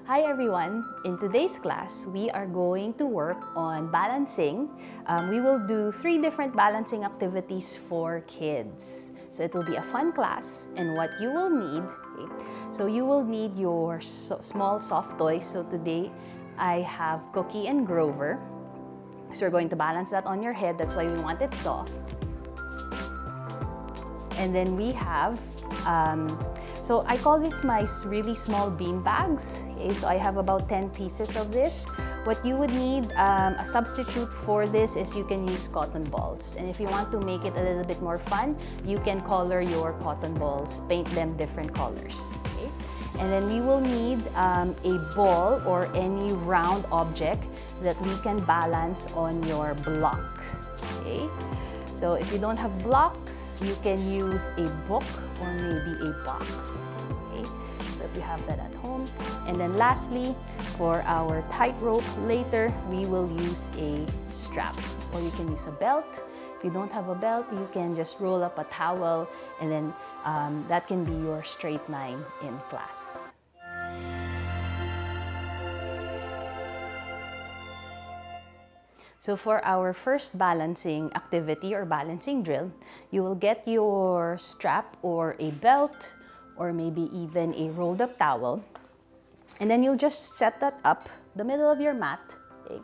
Hi everyone! In today's class, we are going to work on balancing. We will do 3 different balancing activities for kids. So it will be a fun class, and what you will need, so you will need your small soft toys. So today, I have Cookie and Grover. So we're going to balance that on your head, that's why we want it soft. And then we have, so I call this my really small bean bags. Okay, so I have about 10 pieces of this. What you would need, a substitute for this is you can use cotton balls. And if you want to make it a little bit more fun, you can color your cotton balls, paint them different colors. Okay? And then we will need a ball or any round object that we can balance on your block. Okay? So if you don't have blocks, you can use a book or maybe a box. Okay? So if you have that at home. And then lastly, for our tightrope later, we will use a strap, or you can use a belt. If you don't have a belt, you can just roll up a towel, and then that can be your straight line in class. So for our first balancing activity or balancing drill, you will get your strap or a belt or maybe even a rolled up towel. And then you'll just set that up the middle of your mat. Okay?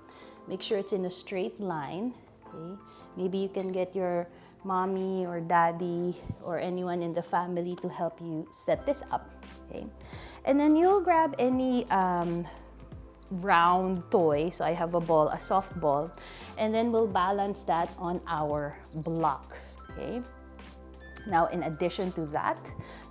Make sure it's in a straight line. Okay? Maybe you can get your mommy or daddy or anyone in the family to help you set this up. Okay? And then you'll grab any round toy. So I have a ball, a soft ball, and then we'll balance that on our block. Okay? Now, in addition to that,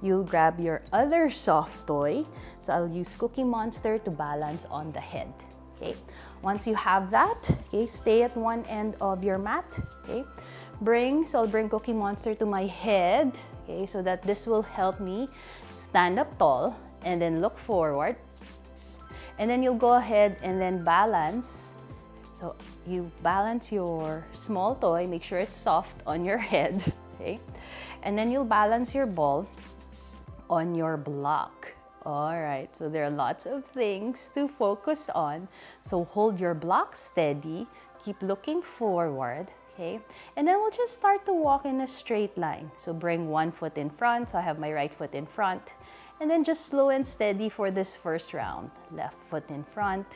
you'll grab your other soft toy. So I'll use Cookie Monster to balance on the head. Okay? Once you have that, okay, stay at one end of your mat. Okay? So I'll bring Cookie Monster to my head. Okay? So that this will help me stand up tall and then look forward. And then you'll go ahead and then balance. So you balance your small toy, make sure it's soft on your head, okay? And then you'll balance your ball on your block. All right, so there are lots of things to focus on. So hold your block steady, keep looking forward, okay? And then we'll just start to walk in a straight line. So bring one foot in front, so I have my right foot in front. And then just slow and steady for this first round. Left foot in front,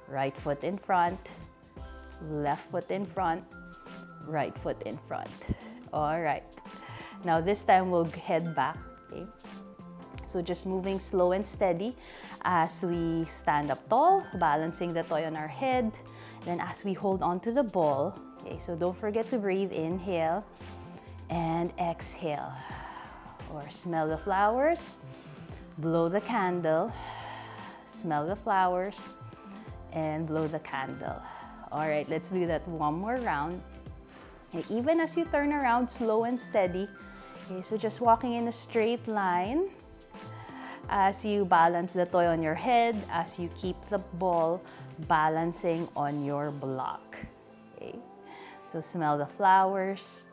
right foot in front, left foot in front, right foot in front. All right. Now this time we'll head back. Okay? So just moving slow and steady as we stand up tall, balancing the toy on our head. Then as we hold on to the ball. Okay, so don't forget to breathe, inhale and exhale. Or smell the flowers. Blow the candle, smell the flowers, and blow the candle. All right, let's do that one more round. And even as you turn around, slow and steady. Okay, so just walking in a straight line as you balance the toy on your head, as you keep the ball balancing on your block. Okay, so smell the flowers,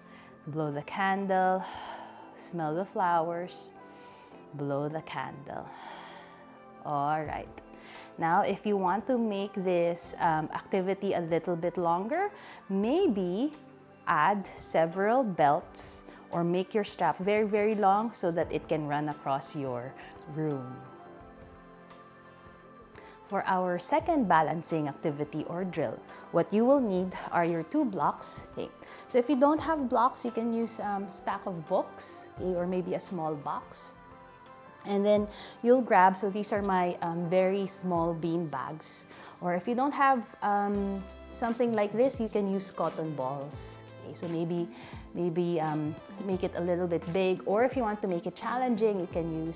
blow the candle, smell the flowers, blow the candle. All right. Now, if you want to make this activity a little bit longer, maybe add several belts or make your strap very, very long so that it can run across your room. For our second balancing activity or drill, what you will need are your 2 blocks. Okay. So if you don't have blocks, you can use a stack of books, okay, or maybe a small box. And then you'll grab, so these are my very small bean bags. Or if you don't have something like this, you can use cotton balls. Okay, so maybe make it a little bit big. Or if you want to make it challenging, you can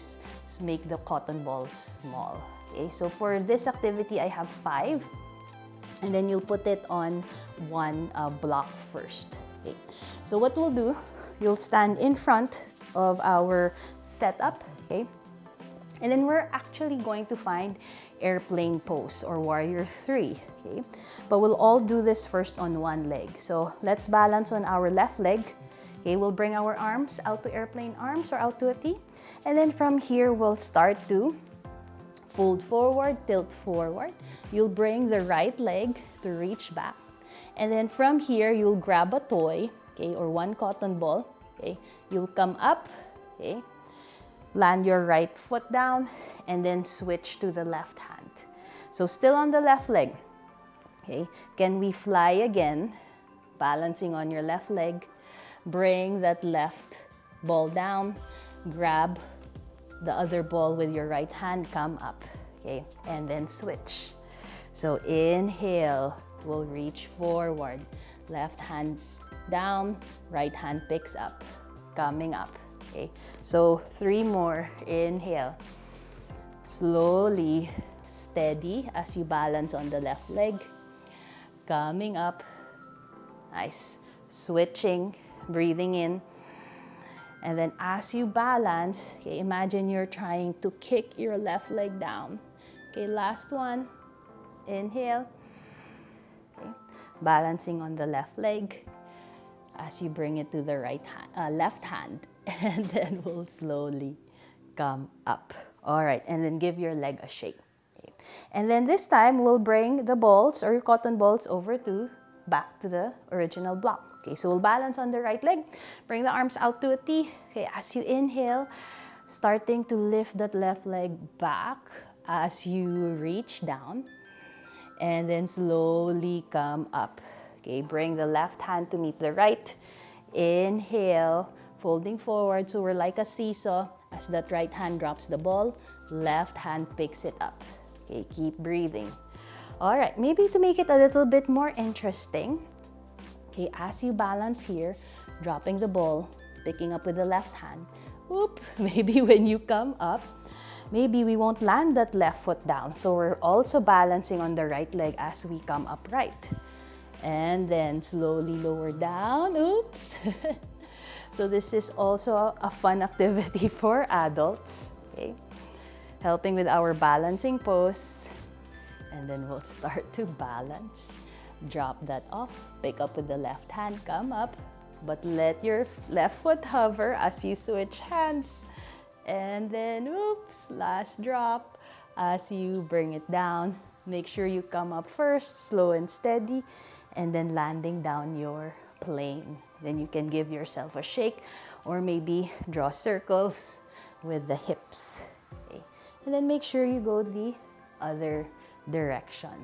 make the cotton balls small. Okay, so for this activity, I have 5. And then you'll put it on one block first. Okay, so what we'll do, you'll stand in front of our setup. Okay. And then we're actually going to find airplane pose or warrior 3. Okay. But we'll all do this first on one leg. So let's balance on our left leg. Okay, we'll bring our arms out to airplane arms or out to a T. And then from here, we'll start to fold forward, tilt forward. You'll bring the right leg to reach back. And then from here, you'll grab a toy, okay, or one cotton ball, okay. You'll come up, okay, land your right foot down, and then switch to the left hand. So still on the left leg, okay. Can we fly again? Balancing on your left leg, bring that left ball down, grab the other ball with your right hand, come up, okay, and then switch. So inhale, we'll reach forward, left hand down, right hand picks up, coming up, okay. So 3 more, inhale, slowly, steady as you balance on the left leg, coming up, nice, switching, breathing in. And then as you balance, okay, imagine you're trying to kick your left leg down. Okay, last one. Inhale. Okay. Balancing on the left leg as you bring it to the left hand. And then we'll slowly come up. All right, and then give your leg a shake. Okay. And then this time, we'll bring the balls or your cotton balls back to the original block. Okay, so we'll balance on the right leg. Bring the arms out to a T. Okay, as you inhale, starting to lift that left leg back as you reach down. And then slowly come up. Okay, bring the left hand to meet the right. Inhale, folding forward. So we're like a seesaw. As that right hand drops the ball, left hand picks it up. Okay, keep breathing. All right, maybe to make it a little bit more interesting, okay, as you balance here, dropping the ball, picking up with the left hand, whoop, maybe when you come up, maybe we won't land that left foot down. So we're also balancing on the right leg as we come upright. And then slowly lower down, oops. So this is also a fun activity for adults, okay? Helping with our balancing pose. And then we'll start to balance. Drop that off, pick up with the left hand, come up, but let your left foot hover as you switch hands. And then, oops, last drop as you bring it down. Make sure you come up first, slow and steady, and then landing down your plane. Then you can give yourself a shake or maybe draw circles with the hips. Okay. And then make sure you go the other direction.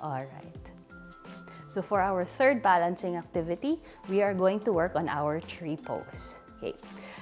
All right. So for our third balancing activity, we are going to work on our tree pose. Okay.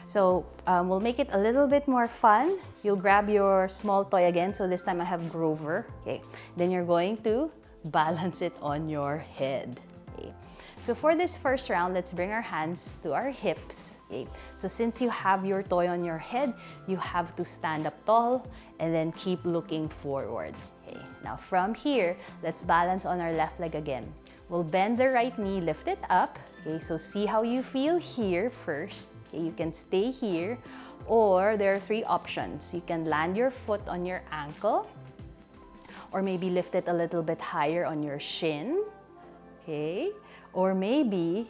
So we'll make it a little bit more fun. You'll grab your small toy again. So this time I have Grover. Okay. Then you're going to balance it on your head. Okay. So for this first round, let's bring our hands to our hips. Okay. So since you have your toy on your head, you have to stand up tall and then keep looking forward. Okay. Now from here, let's balance on our left leg again. We'll bend the right knee, lift it up. Okay. So see how you feel here first. Okay. You can stay here, or there are 3 options. You can land your foot on your ankle, or maybe lift it a little bit higher on your shin. Okay. Or maybe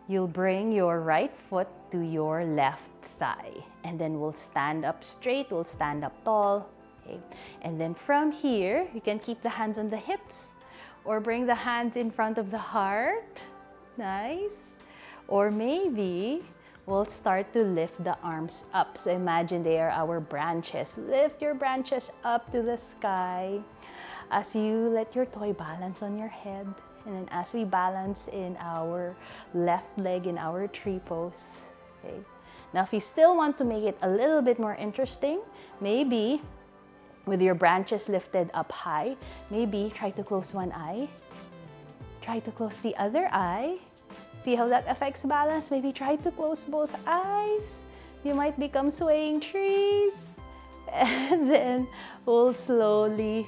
you'll bring your right foot to your left thigh. And then we'll stand up straight, we'll stand up tall. Okay. And then from here, you can keep the hands on the hips or bring the hands in front of the heart. Nice. Or maybe we'll start to lift the arms up. So imagine they are our branches. Lift your branches up to the sky as you let your toy balance on your head. And then as we balance in our left leg in our tree pose. Okay. Now if you still want to make it a little bit more interesting, maybe with your branches lifted up high, maybe try to close one eye. Try to close the other eye. See how that affects balance? Maybe try to close both eyes. You might become swaying trees. And then we'll slowly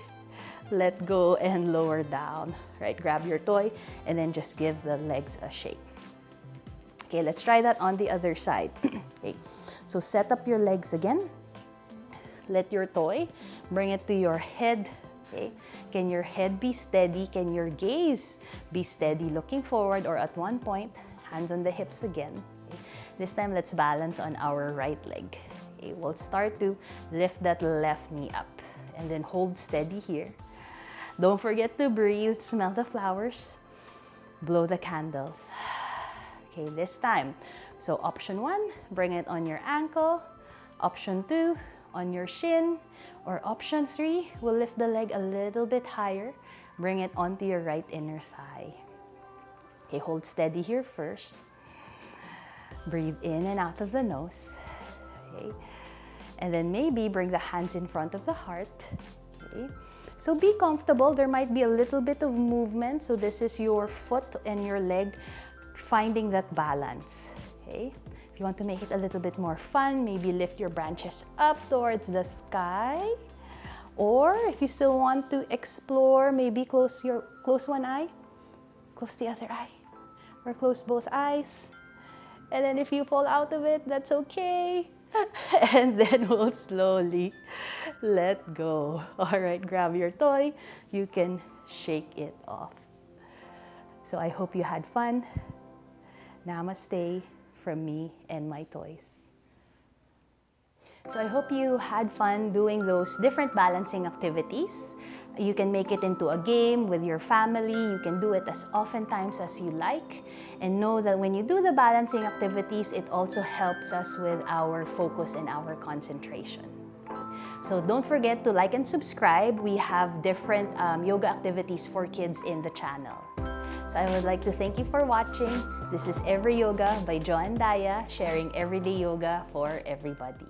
let go and lower down. Right, grab your toy and then just give the legs a shake. Okay, let's try that on the other side. Okay, so set up your legs again. Let your toy, bring it to your head. Okay, can your head be steady? Can your gaze be steady, looking forward, or at one point, hands on the hips again. Okay. This time, let's balance on our right leg. Okay, we'll start to lift that left knee up and then hold steady here. Don't forget to breathe, smell the flowers, blow the candles. Okay, this time. So option 1, bring it on your ankle. Option 2, on your shin. Or option 3, we'll lift the leg a little bit higher. Bring it onto your right inner thigh. Okay, hold steady here first. Breathe in and out of the nose. Okay. And then maybe bring the hands in front of the heart. Okay. So be comfortable. There might be a little bit of movement. So this is your foot and your leg finding that balance. Okay. If you want to make it a little bit more fun, maybe lift your branches up towards the sky. Or if you still want to explore, maybe close one eye, close the other eye, or close both eyes. And then if you fall out of it, that's okay. And then we'll slowly let go. All right, grab your toy. You can shake it off. So I hope you had fun. Namaste from me and my toys. So I hope you had fun doing those different balancing activities. You can make it into a game with your family. You can do it as often times as you like. And know that when you do the balancing activities, it also helps us with our focus and our concentration. So don't forget to like and subscribe. We have different yoga activities for kids in the channel. So I would like to thank you for watching. This is Every Yoga by Jo and Daya, sharing everyday yoga for everybody.